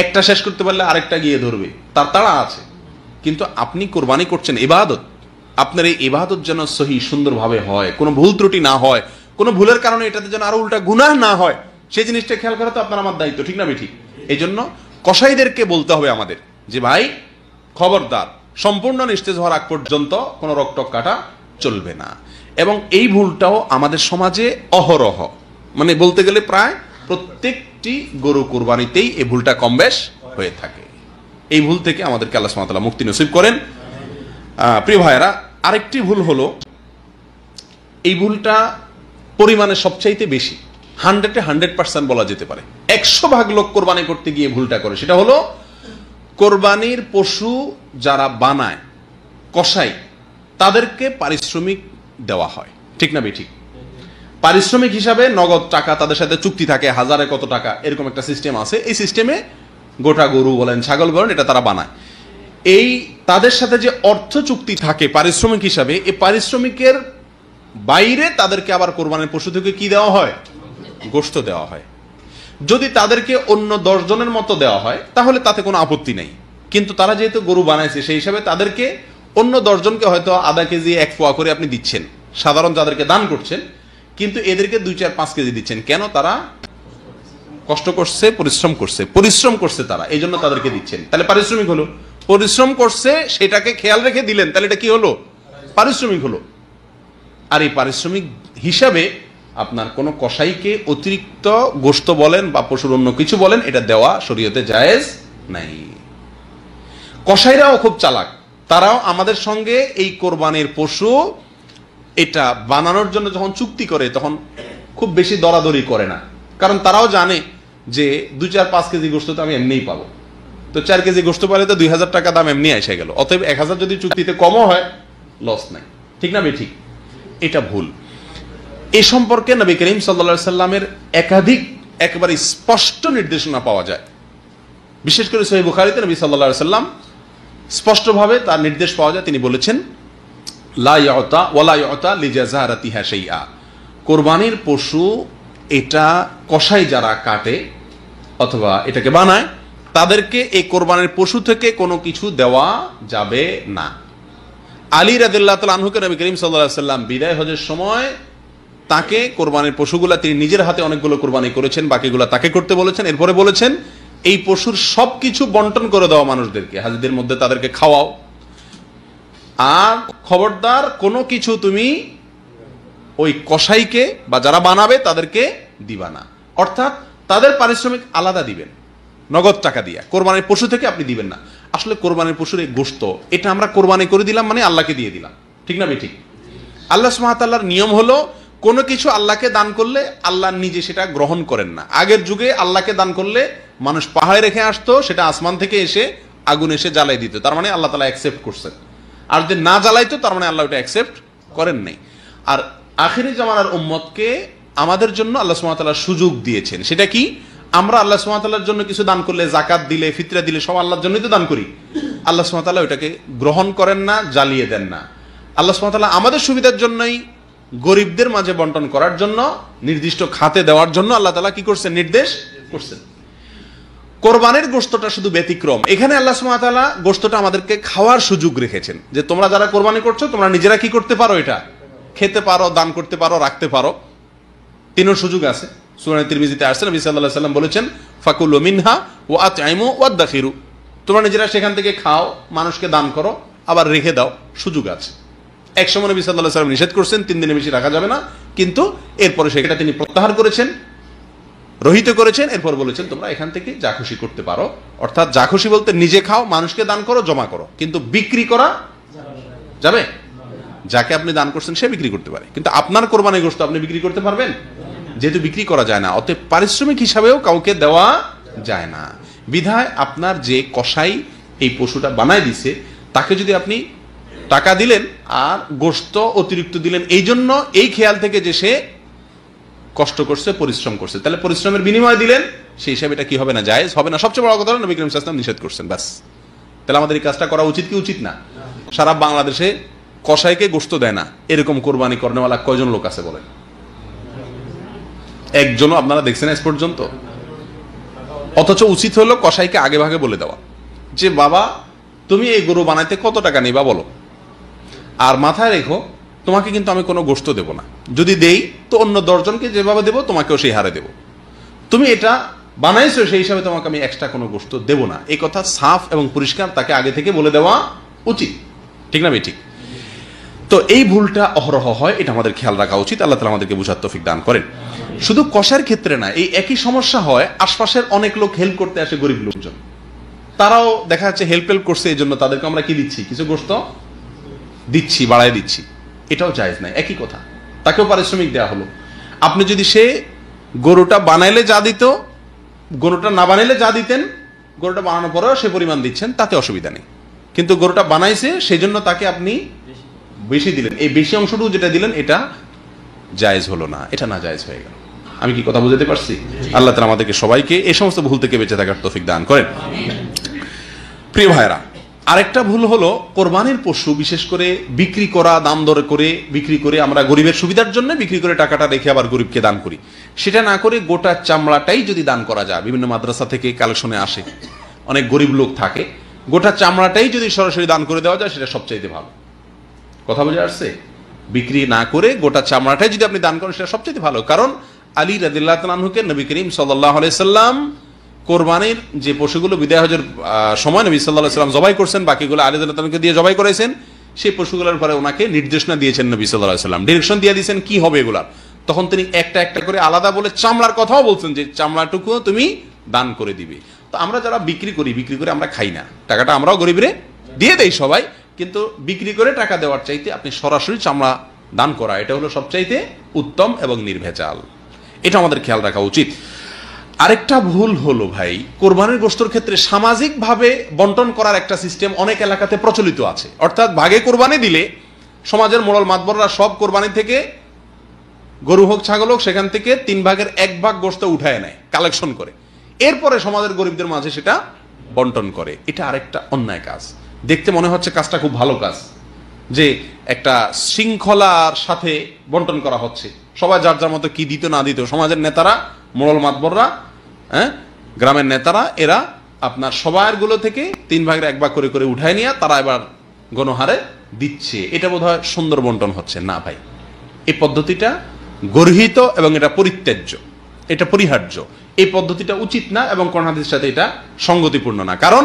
একটা শেষ করতে পারলে আরেকটা গিয়ে ধরবে, তার তাড়া আছে। কিন্তু আপনি কোরবানি করছেন ইবাদত, আপনার এই ইবাদত যেন সহি সুন্দরভাবে হয়, কোনো ভুল ত্রুটি না হয়, কোনো ভুলের কারণে এটাতে যেন আরো উল্টা গুনাহ না হয়, সেই জিনিসটা খেয়াল করা তো আপনার আমার দায়িত্ব। ঠিক না ভাই ঠিক? এই জন্য কসাইদেরকে বলতে হবে আমাদের যে ভাই খবরদার, সম্পূর্ণ নিস্তেজ হওয়ার আগ পর্যন্ত কোনো রক্তক কাটা চলবে না। এবং এই ভুলটাও আমাদের সমাজে অহরহ, মানে বলতে গেলে প্রায় প্রত্যেকটি গরু কোরবানিতেই এই ভুলটা কম বেশ হয়ে থাকে। এই ভুল থেকে আমাদেরকে আল্লাহ সুবহানাহু ওয়া তাআলা মুক্তি নসিব করেন। প্রিয় ভাইয়েরা, আরেকটি ভুল হলো, এই ভুলটা পরিমাণে সবচাইতে বেশি, 100% বলা যেতে পারে, 100% লোক কোরবানি করতে গিয়ে ভুলটা করে। সেটা হলো কোরবানির পশু যারা বানায়, কসাই, তাদেরকে পারিশ্রমিক দেওয়া হয়। ঠিক না ভাই ঠিক? পারিশ্রমিক হিসাবে নগদ টাকা, তাদের সাথে চুক্তি থাকে, হাজারে কত টাকা, এরকম একটা সিস্টেম আছে। এই সিস্টেমে গোটা গরু বলেন, ছাগল বলেন, এটা তারা বানায়। এই তাদের সাথে যে অর্থ চুক্তি থাকে পারিশ্রমিক হিসাবে, এই পারিশ্রমিকের বাইরে তাদেরকে আবার কোরবানির পশু থেকে কি দেওয়া হয়? গোশত দেওয়া হয়। যদি তাদেরকে অন্য 10 জনের মতো দেওয়া হয় তাহলে তাতে কোনো আপত্তি নেই, কিন্তু তারা যেহেতু গরু বানাইছে সেই হিসাবে তাদেরকে অন্য 10 জনকে হয়তো আধা কেজি 1 পোয়া করে আপনি দিচ্ছেন, সাধারণ যাদেরকে দান করছেন, কিন্তু এদেরকে 2, 4, 5 কেজি দিচ্ছেন। কেন? তারা কষ্ট করছে, পরিশ্রম করছে তারা, এই জন্য তাদেরকে দিচ্ছেন। তাহলে পারিশ্রমিক হলো। পরিশ্রম করছে সেটাকে খেয়াল রেখে দিলেন, তাহলে এটা কি হলো? পারিশ্রমিক হলো। আর এই পারিশ্রমিক হিসাবে আপনার কোন কসাইকে অতিরিক্ত গোশত বলেন বা পশুর অন্য কিছু বলেন, এটা দেওয়া শরীয়তে জায়েজ নাই। কসাইরাও খুব চালাক, তারাও আমাদের সঙ্গে এই কোরবানির পশু এটা বানানোর জন্য যখন চুক্তি করে তখন খুব বেশি দরাদরি করে না, কারণ তারাও জানে যে 2, 4, 5 কেজি গোশত তো আমি এমনিই পাবো, তো 4 কেজি গোশত পাইলে তো 2000 টাকা দাম এমনি এসে গেল, অতএব 1000 যদি চুক্তিতে কমও হয় লস নাই। ঠিক না ঠিক? এটা ভুল। এই সম্পর্কে নবী করিম সাল্লাল্লাহু আলাইহি সাল্লামের একাধিক একেবারে স্পষ্ট নির্দেশনা পাওয়া যায়। বিশেষ করে সহিহ বুখারীতে নবী সাল্লাল্লাহু আলাইহি সাল্লাম স্পষ্টভাবে তার নির্দেশ পাওয়া যায়। তিনি বলেছেন, লা ইউতা ওয়ালা ইউতা লিজাযারাতিহা শাইআ, কোরবানির পশু এটা কসাই যারা কাটে অথবা এটাকে বানায় তাদেরকে এই কোরবানির পশু থেকে কোনো কিছু দেওয়া যাবে না। আলী রাদিয়াল্লাহু তাআলা আনহুকে নবী করিম সাল্লাল্লাহু আলাইহি সাল্লাম বিদায় হজের সময় তাকে কোরবানির পশুগুলা, তিনি নিজের হাতে অনেকগুলো কোরবানি করেছেন, বাকিগুলা তাকে করতে বলেছেন। এরপরে বলেছেন এই পশুর সবকিছু বন্টন করে দেওয়া মানুষদেরকে, হাজিদের মধ্যে তাদেরকে খাওয়াও, আর খবরদার কোনো কিছু তুমি ওই কসাইকে বা যারা বানাবে তাদেরকে দিবা না। অর্থাৎ তাদের পারিশ্রমিক আলাদা দিবেন, নগদ টাকা দিয়া, কোরবানির পশু থেকে আপনি দিবেন না। আসলে কোরবানির পশুর এই গোশত এটা আমরা কোরবানি করে দিলাম মানে আল্লাহকে দিয়ে দিলাম। ঠিক না ঠিক? আল্লাহ সুবহানাহু ওয়া তাআলার নিয়ম হলো কোনো কিছু আল্লাহকে দান করলে আল্লাহ নিজে সেটা গ্রহণ করেন না। আগের যুগে আল্লাহকে দান করলে মানুষ পাহাড়ে রেখে আসতো, সেটা আসমান থেকে এসে আগুন এসে জ্বালাই দিত, তার মানে আল্লাহ তাআলা অ্যাকসেপ্ট করছেন। আর যদি না জ্বালাইতো তার মানে আল্লাহ ওটা অ্যাকসেপ্ট করেন নাই। আর আখিরি জামানার উম্মতকে আমাদের জন্য আল্লাহ সুবহানাহু ওয়া তাআলা সুযোগ দিয়েছেন। সেটা কি? আমরা আল্লাহ সুবহানাহু ওয়া তাআলার জন্য কিছু দান করলে, যাকাত দিলে, ফিতরা দিলে, সব আল্লাহর জন্যই তো দান করি। আল্লাহ সুবহানাহু ওয়া তাআলা ওটাকে গ্রহণ করেন না, জ্বালিয়ে দেন না। আল্লাহ সুবহানাহু ওয়া তাআলা আমাদের সুবিধার জন্যই, গরিবদের মাঝে বন্টন করার জন্য, নির্দিষ্ট খাতে দেওয়ার জন্য আল্লাহ তাআলা কি করছেন? নির্দেশ করছেন। কোরবানির গোশতটা শুধু ব্যতিক্রম। এখানে আল্লাহ সুবহানাহু ওয়া তাআলা গোশতটা আমাদেরকে খাওয়ার সুযোগ রেখেছেন, যে তোমরা যারা কোরবানি করছো তোমরা নিজেরা কি করতে পারো? এটা খেতে পারো, দান করতে পারো, রাখতে পারো, তিনও সুযোগ আছে। সূরা তিরমিজিতে আসছে, নবী সাল্লাল্লাহু আলাইহি ওয়াসাল্লাম বলেছেন, ফাকুলু মিনহা ওয়া আতইমু ওয়াদাখিরু, তোমরা নিজেরা সেখান থেকে খাও, মানুষকে দান করো, আবার রেখে দাও, সুযোগ আছে। একসময় নবী সাল্লাল্লাহু আলাইহি ওয়াসাল্লাম নিষেধ করছেন 3 দিনের বেশি রাখা যাবে না, কিন্তু এরপরে সেটা তিনি প্রত্যাহার করেছেন, রহিত করেছেন। এরপর বলেছেন তোমরা এখান থেকে যা খুশি করতে পারো। অর্থাৎ যা খুশি বলতে নিজে খাও, মানুষকে দান করো, জমা করো, কিন্তু বিক্রি করা যাবে? যাকে আপনি দান করছেন সে বিক্রি করতে পারে, কিন্তু আপনার কোরবানির গোশত আপনি বিক্রি করতে পারবেন? যেহেতু বিক্রি করা যায় না, অতএব পারিশ্রমিক হিসাবেও কাউকে দেওয়া যায় না। বিধায় আপনার যে কসাই এই পশুটা বানায় দিছে তাকে যদি আপনি টাকা দিলেন আর গোশত অতিরিক্ত দিলেন, এই জন্য এই খেয়াল থেকে যে সে কষ্ট করছে, পরিশ্রম করছে, তাহলে পরিশ্রমের বিনিময় দিলেন, সেই হিসাবে এটা কি হবে না? জায়েজ হবে না। সবচেয়ে বড় কথা হলো নবী করিম সাল্লাল্লাহু আলাইহি ওয়াসাল্লাম নিষেধ করছেন, ব্যাস। তাহলে আমাদের এই কাজটা করা উচিত কি উচিত না? সারা বাংলাদেশে কসাইকে গোশত দেয় না এরকম কোরবানি করেনেওয়ালা কয়জন লোক আছে বলেন? একজনও আপনারা দেখছেন আজ পর্যন্ত? অথচ উচিত হলো কসাইকে আগে ভাগে বলে দেওয়া যে বাবা তুমি এই গরু বানাইতে কত টাকা নিবা বলো, আর মাথায় রেখো তোমাকে কিন্তু আমি কোনো গোশত দেব না, যদি দেই তো অন্য 10 জনকে যেভাবে দেবো তোমাকেও সেই হারে দেব, তুমি এটা বানাইছো সেই হিসাবে তোমাকে আমি এক্সট্রা কোনো গোশত দেব না। এই কথা সাফ এবং পরিষ্কার তাকে আগে থেকে বলে দেওয়া উচিত। ঠিক না ঠিক? তো এই ভুলটা অহরহ হয়, এটা আমাদের খেয়াল রাখা উচিত। আল্লাহ তাআলা আমাদেরকে বুঝার তৌফিক দান করেন। শুধু কসার ক্ষেত্রে না, এই একই সমস্যা হয় আশপাশের অনেক লোক হেল্প করতে আসে, গরিব লোকজন, তারাও দেখা যাচ্ছে হেল্প করছে, এই জন্য তাদেরকে আমরা কি দিচ্ছি? কিছু গোশত দিচ্ছি, বাড়ায় দিচ্ছি, এটাও জায়েজ নাই। একই কথা, তাকেও পারিশ্রমিক দেওয়া হলো। আপনি যদি সে গরুটা বানাইলে যা দিত, গরুটা না বানাইলে যা দিতেন, গরুটা বানানোর পরেও সে পরিমাণ দিচ্ছেন, তাতে অসুবিধা নেই। কিন্তু গরুটা বানাইছে সেই জন্য তাকে আপনি বেশি দিলেন, এই বেশি অংশটুকু যেটা দিলেন এটা জায়েজ হলো না, এটা না জায়েজ হয়ে গেল। আমি কি কথা বুঝতে পারছি? আল্লাহ তাআলা আমাদেরকে সবাইকে এই সমস্ত ভুল থেকে বেঁচে থাকার তৌফিক দান করেন। প্রিয় ভাইরা, আরেকটা ভুল হলো কোরবানির পশু বিশেষ করে বিক্রি করা, দাম দরে করে বিক্রি করে, আমরা গরিবের সুবিধার জন্য বিক্রি করে টাকাটা রেখে আবার গরিবকে দান করি। সেটা না করে গোটা চামড়াটাই যদি দান করা যায়, বিভিন্ন মাদ্রাসা থেকে কালেকশনে আসে, অনেক গরিব লোক থাকে, গোটা চামড়াটাই যদি সরাসরি দান করে দেওয়া যায় সেটা সবচাইতে ভালো। কথা বোঝা আসছে? বিক্রি না করে গোটা চামড়াটাই যদি আপনি দান করেন সেটা সবচাইতে ভালো। কারণ আলী রাদিয়াল্লাহু তাআলা আনহুকে নবী করিম সাল্লাল্লাহু আলাইহি সাল্লাম কোরবানির যে পশুগুলো বিদায় হজের সময় নবী সাল্লাল্লাহু আলাইহি সাল্লাম জবাই করছেন, বাকিগুলো আলী রাদিয়াল্লাহু তাআলাকে দিয়ে জবাই করাইছেন। সেই পশুগুলোর পরে ওনাকে নির্দেশনা দিয়েছেন নবী সাল্লাল্লাহু আলাইহি সাল্লাম, ডিরেকশন দিয়ে দিয়েছেন কি হবে এগুলার। তখন তিনি একটা একটা করে আলাদা বলে চামড়ার কথাও বলছেন যে চামড়াটুকু তুমি দান করে দিবে। তো আমরা যারা বিক্রি করে আমরা খাই না, টাকাটা আমরাও গরিবরে দিয়ে দেই সবাই, কিন্তু বিক্রি করে টাকা দেওয়ার চাইতে আপনি সরাসরি চামড়া দান করা, এটা হলো সবচাইতে উত্তম এবং নির্ভেজাল। এটা আমাদের খেয়াল রাখা উচিত। আরেকটা ভুল হলো ভাই, কোরবানির গোশতের ক্ষেত্রে সামাজিকভাবে বন্টন করার একটা সিস্টেম অনেক এলাকাতে প্রচলিত আছে। অর্থাৎ ভাগে কোরবানি দিলে সমাজের মোড়ল মাতবররা সব কোরবানি থেকে, গরু হোক ছাগল হোক, সেখান থেকে 3 ভাগের 1 ভাগ গোশত উঠায় নেয়, কালেকশন করে, এরপরে সমাজের গরিবদের মাঝে সেটা বন্টন করে। এটা আরেকটা অন্যায় কাজ। দেখতে মনে হচ্ছে কাজটা খুব ভালো কাজ, যে একটা শৃঙ্খলার সাথে বন্টন করা হচ্ছে, সবাই যার যার মতো কি দিত না দিত, সমাজের নেতারা, মোড়ল মাতবররা, গ্রামের নেতারা, এরা আপনার সবার গুলো থেকে 3 ভাগের 1 ভাগ করে করে উঠায় নিয়ে তারা এবার গণহারে দিচ্ছে। এটা বোধহয় সুন্দর বন্টন হচ্ছে না ভাই। এই পদ্ধতিটা গর্হিত এবং এটা পরিত্যাজ্য, এটা পরিহার্য। এই পদ্ধতিটা উচিত না এবং কোরআন হাদিসের সাথে এটা সঙ্গতিপূর্ণ না। কারণ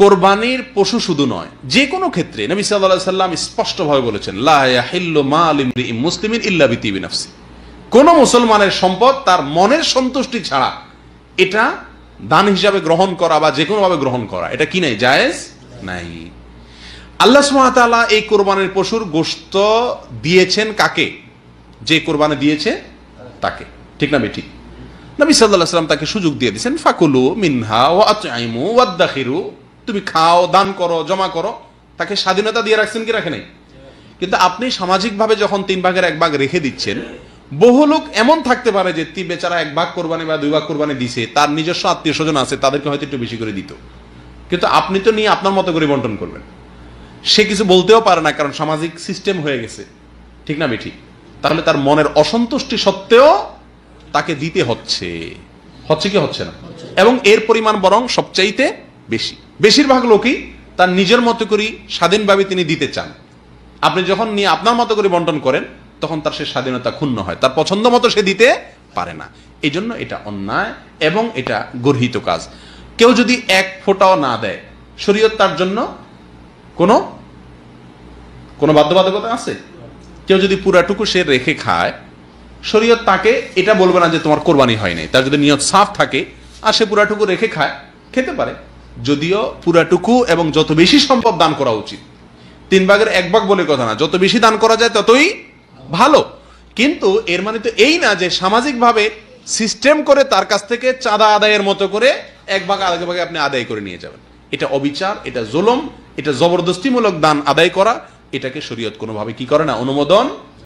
কোরবানির পশু শুধু নয়, যে কোনো ক্ষেত্রে নবী সাল্লাল্লাহু আলাইহি সাল্লাম স্পষ্টভাবে বলেছেন, লা ইয়াহিল্লু মাল ইমরিইন মুসলিমিন ইল্লা বিতিবি নাফসি। কোন মুসলমানের সম্পদ তার মনের সন্তুষ্টি ছাড়া এটা দান হিসাবে গ্রহণ করা বা যে কোনো ভাবে গ্রহণ করা, এটা কি নাই? জায়েজ নাই। আল্লাহ সুবহানাহু ওয়া তাআলা এই কোরবানির পশুর গোশত দিয়েছেন কাকে? যে কোরবানি দিয়েছে তাকে, ঠিক না বেঠিক? নবী সাল্লাল্লাহু আলাইহি সাল্লাম তাকে সুযোগ দিয়ে দিয়েছেন, ফাকুলু মিনহা ওয়া আতইমু ওয়াদাখিরু, তুমি খাও, দান করো, জমা করো। তাকে স্বাধীনতা দিয়ে রাখছেন কি রাখে নাই? কিন্তু আপনি সামাজিকভাবে যখন 3 ভাগের 1 ভাগ রেখে দিচ্ছেন, বহু লোক এমন থাকতে পারে যে বেচারা 1 ভাগ কোরবানি বা 2 ভাগ কোরবানি দিছে, তার নিজস্ব আত্মীয় স্বজন আছে, তাদেরকে হয়তো একটু বেশি করে দিত, কিন্তু আপনি তো নিয়ে আপনার মতো করে বন্টন করবেন। সে কিছু বলতেও পারে না, কারণ সামাজিক সিস্টেম হয়ে গেছে, ঠিক না বেঠিক? তাহলে তার মনের অসন্তুষ্টি সত্ত্বেও তাকে দিতে হচ্ছে কি হচ্ছে না? এবং এর পরিমাণ বরং সবচাইতে বেশি। বেশিরভাগ লোকই তার নিজের মতো করে স্বাধীনভাবে তিনি দিতে চান। আপনি যখন নিয়ে আপনার মতো করে বন্টন করেন, তখন তার সে স্বাধীনতা ক্ষুণ্ণ হয়, তার পছন্দ মতো সে দিতে পারে না। এই জন্য এটা অন্যায় এবং এটা গর্হিত কাজ। কেউ যদি 1 ফোঁটাও না দেয়, শরীয়ত তার জন্য কোনো বাধ্যবাধকতা আছে? কেউ যদি পুরাটুকু সে রেখে খায়, শরীয়ত তাকে এটা বলবে না যে তোমার কোরবানি হয় নাই। তার যদি নিয়ত সাফ থাকে আর সে পুরাটুকু রেখে খায়, খেতে পারে। যদিও পুরাটুকু এবং যত বেশি সম্ভব দান করা উচিত, 3 ভাগের 1 ভাগ বলে কথা না, যত বেশি দান করা যায় ততই ভালো। কিন্তু এর মানে তো এই না যে সামাজিকভাবে সিস্টেম করে তার কাছ থেকে চাঁদা আদায়ের মতো করে 1 ভাগ আরেক ভাগে আপনি আদায় করে নিয়ে যাবেন। এটা অবিচার, এটা জুলুম, এটা জবরদস্তিমূলক দান আদায় করা। এটাকে শরীয়ত কোনোভাবে কি করে না? অনুমোদন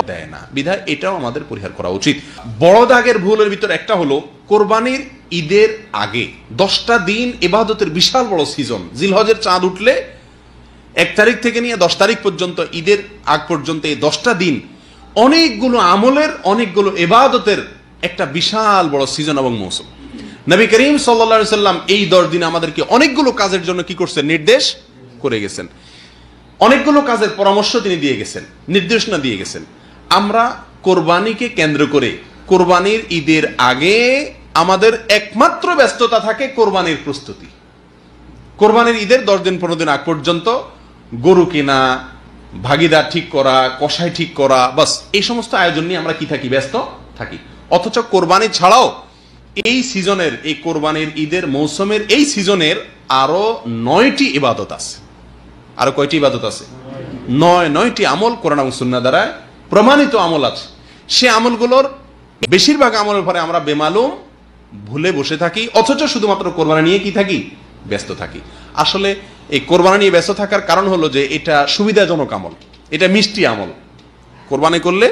দেয় না। বিধায় এটাও আমাদের পরিহার করা উচিত। বড় দাগের ভুলের ভিতর একটা হলো, কোরবানির ঈদের আগে 10টা দিন ইবাদতের বিশাল বড় সিজন। জিলহজের চাঁদ উঠলে 1 তারিখ থেকে নিয়ে 10 তারিখ পর্যন্ত, ঈদের আগ পর্যন্ত এই 10টা দিন অনেকগুলো আমলের, অনেকগুলো ইবাদতের একটা বিশাল বড় সিজন এবং মৌসুম। নবী করিম সাল্লাল্লাহু আলাইহি সাল্লাম এই 10 দিন আমাদেরকে অনেকগুলো কাজের জন্য কি করছেন? নির্দেশ করে গেছেন। অনেকগুলো কাজের পরামর্শ তিনি দিয়ে গেছেন, নির্দেশনা দিয়ে গেছেন। আমরা কোরবানিকে কেন্দ্র করে কোরবানির ঈদের আগে আমাদের একমাত্র ব্যস্ততা থাকে কোরবানির প্রস্তুতি। কোরবানির ঈদের 10 দিন 15 দিন আগ পর্যন্ত গরু কেনা, ভাগিদার ঠিক করা, কষাই ঠিক করা, বাস এই সমস্ত আয়োজন নিয়ে আমরা কি থাকি? ব্যস্ত থাকি। অথচ কোরবানি ছাড়াও এই সিজনের, এই কোরবানির ঈদের মৌসুমের এই সিজনের আরো 9টি ইবাদত আছে। আরো কয়টি ইবাদত আছে? 9টি আমল কোরআন এবং সুন্নাহ দ্বারা প্রমাণিত আমল আছে। সে আমলগুলোর বেশিরভাগ আমলের পরে আমরা বেমালুম ভুলে বসে থাকি, অথচ শুধুমাত্র কোরবানি নিয়ে কি থাকি? ব্যস্ত থাকি। আসলে এই কোরবানি নিয়ে ব্যস্ত থাকার কারণ হলো যে এটা সুবিধাজনক আমল, এটা মিষ্টি আমল। কোরবানি করলে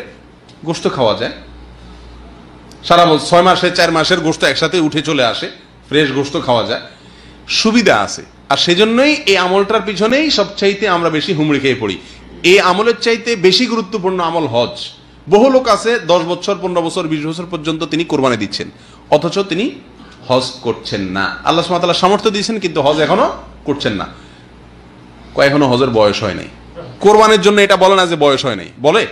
গোশত খাওয়া যায়, সারা বছর 6 মাসে 4 মাসের গোশত একসাথে উঠে চলে আসে, ফ্রেশ গোশত খাওয়া যায়, সুবিধা আছে। আর সেজন্যই এই আমলটার পিছনেই সবচাইতে আমরা বেশি হুমড়ি খেয়ে পড়ি। এই আমলের চাইতে বেশি গুরুত্বপূর্ণ আমল হজ। বহু লোক আছে 10 বছর 15 বছর 20 বছর পর্যন্ত তিনি কোরবানি দিচ্ছেন, অথচ তিনি হজ করছেন না। আল্লাহ সুবহানাহু ওয়া তাআলা সামর্থ্য দিয়েছেন, কিন্তু হজ এখনো করছেন না। এখনো হজের বয়স হয় নাই। কোরবানির জন্য এটা বলে না যে বয়স হয় নাই, বলে।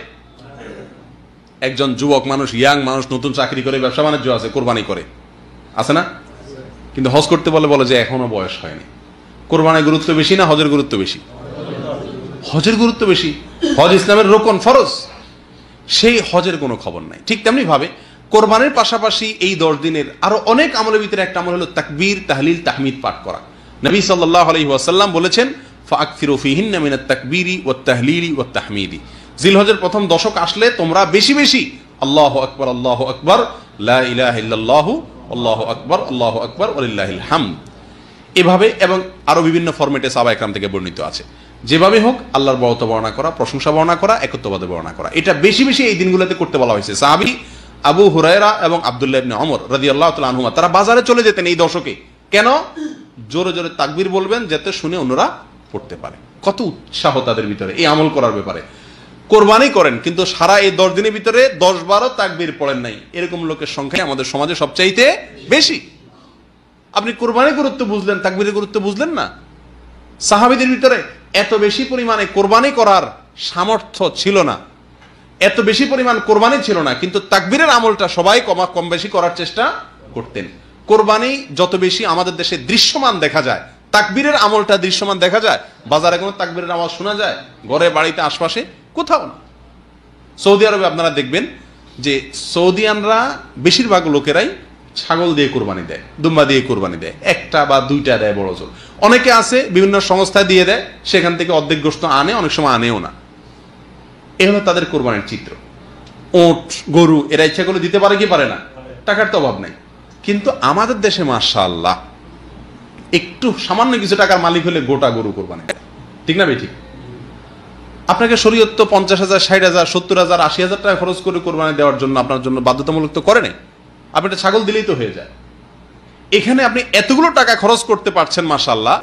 একজন যুবক মানুষ, ইয়াং মানুষ, নতুন চাকরি করে, ব্যবসা বাণিজ্য আছে, কোরবানি করে, আছে না? কিন্তু হজ করতে বলে যে এখনো বয়স হয়নি। কোরবানির গুরুত্ব বেশি না হজের গুরুত্ব বেশি? হজের গুরুত্ব বেশি। হজ ইসলামের রোকন, ফরজ, সেই হজের কোনো খবর নাই। ঠিক তেমনি ভাবে কোরবানির পাশাপাশি এই 10 দিনের আরো অনেক আমলের ভিতরে একটা আমল হলো তাকবীর, তাহলিল, তাহমিদ পাঠ করা। নবী সাল্লাল্লাহু আলাইহি ওয়াসাল্লাম বলেছেন, ফাআকসিরু ফীহিন্না মিনাত তাকবীরি ওয়াত তাহলিলি ওয়াত তাহমিদি। জিলহজের প্রথম দশক আসলে তোমরা বেশি বেশি আল্লাহু আকবার, আল্লাহু আকবার, লা ইলাহা ইল্লাল্লাহু, আল্লাহু আকবার, আল্লাহু আকবার, ওয়ালিল্লাহিল হামদ, এভাবে এবং আরো বিভিন্ন ফরম্যাটে সাহাবা একরাম থেকে বর্ণিত আছে। যেভাবে হোক আল্লাহর বড়ত্ব বর্ণনা করা, প্রশংসা বর্ণনা করা, একত্ববাদ বর্ণনা করা, এটা বেশি বেশি এই দিনগুলোতে করতে বলা হয়েছে। সাহাবী আবু হুরায়রা এবং আব্দুল্লাহ ইবনে ওমর রাদিয়াল্লাহু তাআলা আনহুমা তারা বাজারে চলে যেতেন এই দশকে। কেন? জোরে জোরে তাকবীর বলবেন যাতে শুনে অন্যরা পড়তে পারে। কত উৎসাহ তাদের ভিতরে এই আমল করার ব্যাপারে। কোরবানি করেন কিন্তু সারা এই 10 দিনের ভিতরে 10-12 তাকবীর পড়েন নাই, এরকম লোকের সংখ্যা আমাদের সমাজে সবচাইতে বেশি। আপনি কোরবানির গুরুত্ব বুঝলেন, তাকবীরের গুরুত্ব বুঝলেন না। সাহাবীদের ভিতরে এত বেশি পরিমাণে কোরবানি করার সামর্থ্য ছিল না, এত বেশি পরিমাণ কোরবানি ছিল না, কিন্তু তাকবীরের আমলটা সবাই কম বেশি করার চেষ্টা করতেন। কোরবানি যত বেশি আমাদের দেশে দৃশ্যমান দেখা যায়, তাকবীরের আমলটা দৃশ্যমান দেখা যায়। বাজারে কোনো তাকবীরের আওয়াজ শোনা যায়? ঘরে, বাড়িতে, আশপাশে কোথাও না। সৌদি আরবে আপনারা দেখবেন যে সৌদিয়ানরা বেশিরভাগ লোকেরাই ছাগল দিয়ে কোরবানি দেয়, দুম্বা দিয়ে কোরবানি দেয়, একটা বা দুইটা দেয় বড় জোর। অনেকে আছে বিভিন্ন সংস্থায় দিয়ে দেয়, সেখান থেকে অর্ধেক গোশত আনে, অনেক সময় আনেও না। এ হলো তাদের কোরবানির চিত্র। ওট, গরু এরা ইচ্ছা করলে দিতে পারে কি পারে না? টাকার তো অভাব নাই। কিন্তু আমাদের দেশে মাশাআল্লাহ একটু সামান্য কিছু টাকার মালিক হলে গোটা গরু কোরবানি দেয়, ঠিক না বেঠিক? আপনাকে শরীয়ত তো 50,000, 60,000, 70,000, 80,000 টাকা খরচ করে কোরবানি দেওয়ার জন্য আপনার জন্য বাধ্যতামূলক তো করে নাই। আপনি একটা ছাগল দিলেই তো হয়ে যায়। এখানে আপনি এতগুলো টাকা খরচ করতে পারছেন মাশাআল্লাহ,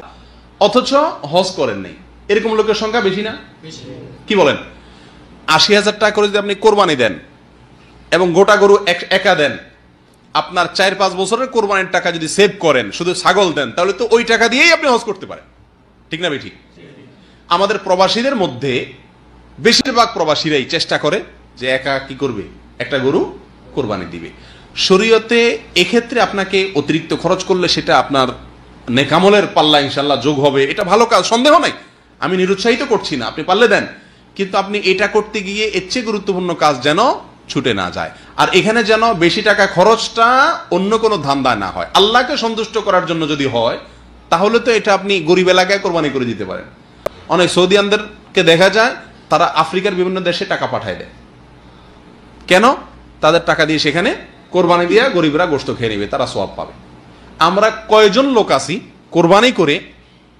অথচ হজ করেন নাই। এরকম লোকের সংখ্যা বেশি না? কি বলেন? 80,000 টাকা করে যদি আপনি কোরবানি দেন এবং গোটা গরু একা দেন, আপনার 4-5 বছরের কোরবানির টাকা যদি সেভ করেন, শুধু ছাগল দেন, তাহলে তো ওই টাকা দিয়েই আপনি হজ করতে পারেন, ঠিক না বেঠিক? আমাদের প্রবাসীদের মধ্যে বেশিরভাগ প্রবাসীরাই চেষ্টা করে যে একা কি করবে, একটা গরু কোরবানি দিবে। শরীয়তে এক্ষেত্রে আপনাকে অতিরিক্ত খরচ করলে সেটা আপনার নেকামলের পাল্লা ইনশাল্লাহ যোগ হবে, এটা ভালো কাজ, সন্দেহ নাই, আমি নিরুৎসাহিত করছি না, আপনি পারলে দেন। কিন্তু আপনি এটা করতে গিয়ে এর চেয়ে গুরুত্বপূর্ণ কাজ যেন ছুটে না যায়। আর এখানে যেন বেশি টাকা খরচটা অন্য কোনো ধান্দায় না হয়, আল্লাহকে সন্তুষ্ট করার জন্য যদি হয়, তাহলে তো এটা আপনি গরিব এলাকায় কোরবানি করে দিতে পারেন। অনেক সৌদিয়ানদেরকে দেখা যায় তারা আফ্রিকার বিভিন্ন দেশে টাকা পাঠায় দেয়। কেন? তাদের টাকা দিয়ে সেখানে কোরবানি দিয়ে গরিবরা গোশত খেয়ে নেবে, তারা সওয়াব পাবে। আমরা কয়জন লোক আছি কোরবানি করে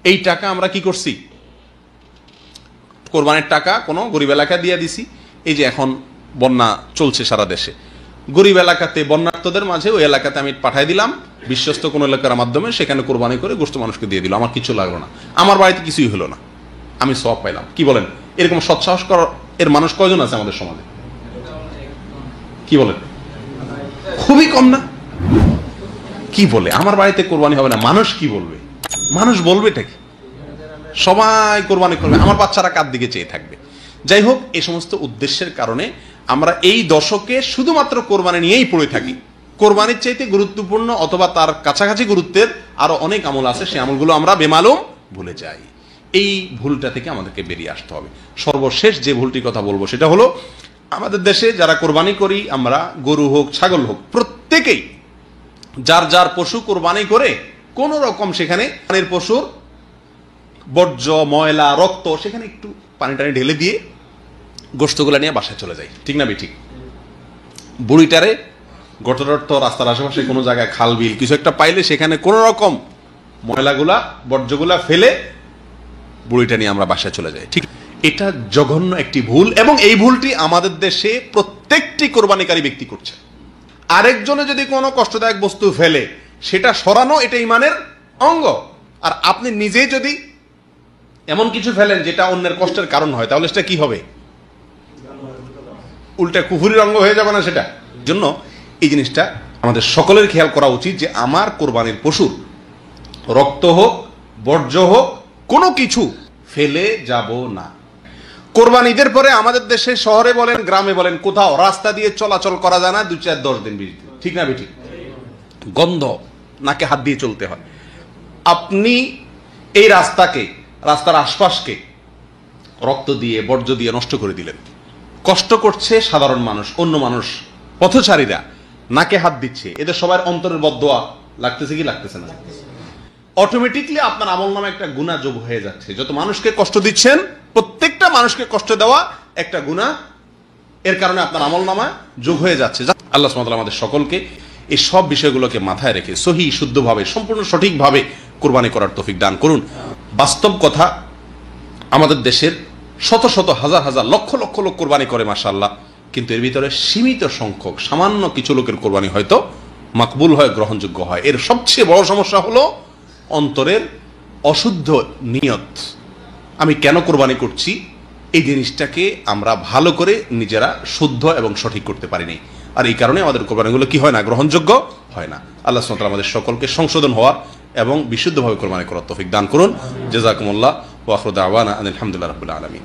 এই টাকা আমরা কি করছি? কোরবানির টাকা কোনো গরিব এলাকায় দিয়ে দিছি। এই যে এখন বন্যা চলছে সারা দেশে, গরিব এলাকাতে বন্যার্তদের মাঝে ওই এলাকাতে আমি পাঠাই দিলাম বিশ্বস্ত কোনো এলাকার মাধ্যমে, সেখানে কোরবানি করে গোশত মানুষকে দিয়ে দিল, আমার কিছু লাগলো না, আমার বাড়িতে কিছুই হলো না, আমি সওয়াব পাইলাম। কি বলেন? এরকম সৎসাহস করার এর মানুষ কয়জন আছে আমাদের সমাজে? কি বলেন? খুবই কম না? কি বলে আমার বাড়িতে কোরবানি হবে না, মানুষ কি বলবে? মানুষ বলবে এটা কি? সবাই কোরবানি করবে, আমার বাচ্চারা কার দিকে চেয়ে থাকবে? যাই হোক, এই সমস্ত উদ্দেশ্যের কারণে আমরা এই দশকে শুধুমাত্র কোরবানি নিয়েই পড়ে থাকি। কোরবানির চাইতে গুরুত্বপূর্ণ অথবা তার কাছাকাছি গুরুত্বের আরো অনেক আমল আছে, সেই আমলগুলো আমরা বেমালুম ভুলে যাই। এই ভুলটা থেকে আমাদেরকে বেরিয়ে আসতে হবে। সর্বশেষ যে ভুলটির কথা বলবো সেটা হলো, আমাদের দেশে যারা কোরবানি করি আমরা, গরু হোক ছাগল হোক, প্রত্যেকেই যার যার পশু কোরবানি করে কোন রকম সেখানে পানির পশুর বর্জ্য, ময়লা, রক্ত সেখানে একটু পানি টানি ঢেলে দিয়ে গোশতগুলা নিয়ে বাসায় চলে যায়, ঠিক না বেঠিক? বুড়িটারে গটরট রাস্তার আশেপাশে কোনো জায়গায় খাল বিল কিছু একটা পাইলে সেখানে কোন রকম ময়লাগুলা বর্জ্যগুলা ফেলে বুড়িটা নিয়ে আমরা বাসায় চলে যাই, ঠিক? এটা জঘন্য একটি ভুল, এবং এই ভুলটি আমাদের দেশে প্রত্যেকটি কোরবানিকারী ব্যক্তি করছে। আরেকজনে যদি কোনো কষ্টদায়ক বস্তু ফেলে সেটা সরানো, এটা ইমানের অঙ্গ। আর আপনি নিজেই যদি এমন কিছু ফেলেন যেটা অন্যের কষ্টের কারণ হয়, তাহলে সেটা কি হবে? উল্টা কুফুরির অঙ্গ হয়ে যাবে না সেটা? জন্য এই জিনিসটা আমাদের সকলের খেয়াল করা উচিত যে আমার কোরবানির পশুর রক্ত হোক, বর্জ্য হোক, কোনো কিছু ফেলে যাব না। কোরবানি ঈদের পরে আমাদের দেশে, শহরে বলেন গ্রামে বলেন, কোথাও রাস্তা দিয়ে চলাচল করা যায় না 2-4-10 দিন 20 দিন, ঠিক না বেঠিক? গন্ধ, নাকে হাত দিয়ে চলতে হয়। আপনি এই রাস্তাকে, রাস্তার আশপাশকে রক্ত দিয়ে, বর্জ্য দিয়ে নষ্ট করে দিলেন। কষ্ট করছে সাধারণ মানুষ, অন্য মানুষ, পথচারীরা নাকে হাত দিচ্ছে, এদের সবার অন্তরের বদদোয়া লাগতেছে কি লাগতেছে না? অটোমেটিকলি আপনার আমলনামে একটা গুনাহ যোগ হয়ে যাচ্ছে। যত মানুষকে কষ্ট দিচ্ছেন, প্রত্যেকটা মানুষকে কষ্ট দেওয়া একটা গুনাহ, এর কারণে আপনার আমলনামায় যোগ হয়ে যাচ্ছে। আল্লাহ সুবহানাহু ওয়া তাআলা আমাদের সকলকে এই সব বিষয়গুলোকে মাথায় রেখে সহি, শুদ্ধভাবে, সম্পূর্ণ সঠিকভাবে কোরবানি করার তৌফিক দান করুন। বাস্তব কথা, আমাদের দেশের শত শত, হাজার হাজার, লক্ষ লক্ষ লোক কোরবানি করে মাশাআল্লাহ, কিন্তু এর ভিতরে সীমিত সংখ্যক, সামান্য কিছু লোকের কোরবানি হয়তো মাকবুল হয়, গ্রহণযোগ্য হয়। এর সবচেয়ে বড় সমস্যা হলো অন্তরের অশুদ্ধ নিয়ত। আমি কেন কোরবানি করছি, এই জিনিসটাকে আমরা ভালো করে নিজেরা শুদ্ধ এবং সঠিক করতে পারিনি, আর এই কারণে আমাদের কোরবানিগুলো কি হয় না, গ্রহণযোগ্য হয় না। আল্লাহ সুবহানাহু ওয়া তাআলা আমাদের সকলকে সংশোধন হওয়ার এবং বিশুদ্ধভাবে কোরবানি করার তৌফিক দান করুন। জাযাকুমুল্লাহ ওয়া আখিরু দাওয়ানা আনিল হামদুলিল্লাহি রাব্বিল আলামিন।